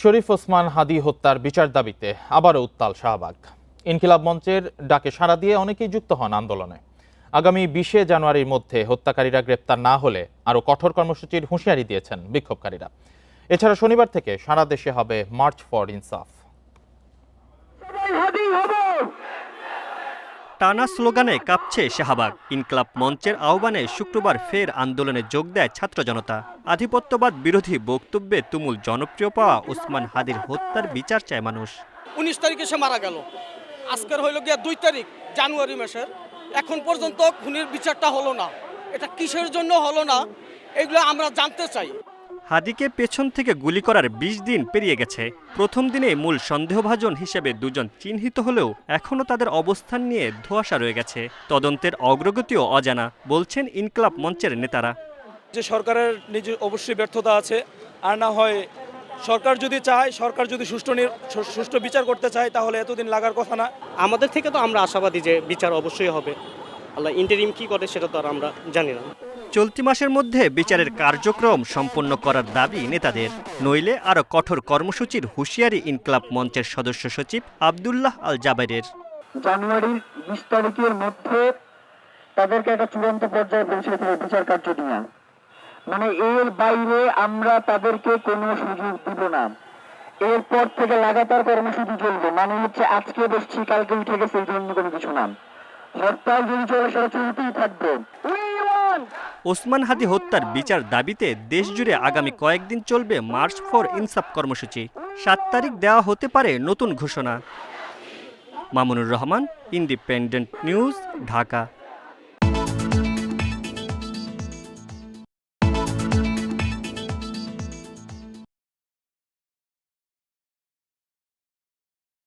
শরীফ ওসমান হাদি হত্যার বিচার দাবিতে আবারও উত্তাল শাহবাগ। ইনকিলাব মঞ্চের ডাকে সাড়া দিয়ে অনেকেই যুক্ত হন আন্দোলনে। আগামী 20 জানুয়ারির মধ্যে হত্যাকারীরা গ্রেপ্তার না হলে আরও কঠোর কর্মসূচির হুঁশিয়ারি দিয়েছেন বিক্ষোভকারীরা। এছাড়া শনিবার থেকে সারা দেশে হবে মার্চ ফর ইনসাফ। টানা স্লোগানে কাঁপছে শাহবাগ। ইনকিলাব মঞ্চের আহ্বানে শুক্রবার ফের আন্দোলনে যোগ দেয় ছাত্র জনতা। আধিপত্যবাদ বিরোধী বক্তব্যে তুমুল জনপ্রিয় পাওয়া ওসমান হাদির হত্যার বিচার চায় মানুষ। 19 তারিখে সে মারা গেল, আজকের হইল গিয়া 2 তারিখ জানুয়ারি মাসের। এখন পর্যন্ত খুনির বিচারটা হলো না। এটা কিসের জন্য হলো না এগুলো আমরা জানতে চাই। হাদিকে পেছন থেকে গুলি করার 20 দিন পেরিয়ে গেছে। প্রথম দিনে মূল সন্দেহভাজন হিসেবে দুজন চিহ্নিত হলেও এখনও তাদের অবস্থান নিয়ে ধোঁয়াশা রয়ে গেছে। তদন্তের অগ্রগতিও অজানা বলছেন ইনকিলাব মঞ্চের নেতারা। যে সরকারের নিজের অবশ্যই ব্যর্থতা আছে, আর না হয় সরকার যদি চায়, সরকার যদি সুষ্ঠু বিচার করতে চায় তাহলে এতদিন লাগার কথা না। আমাদের থেকে তো আমরা আশাবাদী যে বিচার অবশ্যই হবে। আল্লাহ ইন্টারিম কি করে সেটা তো আর আমরা জানি না। চলতি মাসের মধ্যে বিচারের কার্যক্রম সম্পন্ন করার দাবি নেতাদের, নইলে আরও কঠোর কর্মসূচির হুঁশিয়ারি ইনকিলাব মঞ্চের সদস্য সচিব আব্দুল্লাহ আল জাবেরের। জানুয়ারির 20 তারিখের মধ্যে তাদেরকে একটা চূড়ান্ত পর্যায়ে পৌঁছে দেবে বিচার কার্য নিয়ে। মানে এর বাইরে আমরা তাদেরকে কোনো সুযোগ দিব না। এরপর থেকে লাগাতার কর্মসূচি চলবে। মানে হচ্ছে আজকে বসছি কালকে উঠে গেছে এই ধরনের কোনো কিছু না। হরতাল যদি চলে সেটা চলতেই থাকবে। ওসমান হাদি হত্যার বিচার দাবিতে দেশজুড়ে আগামী কয়েকদিন চলবে মার্চ ফর ইনসাফ কর্মসূচি। 7 তারিখ দেওয়া হতে পারে নতুন ঘোষণা। Mamunur Rahman, independent news, Dhaka.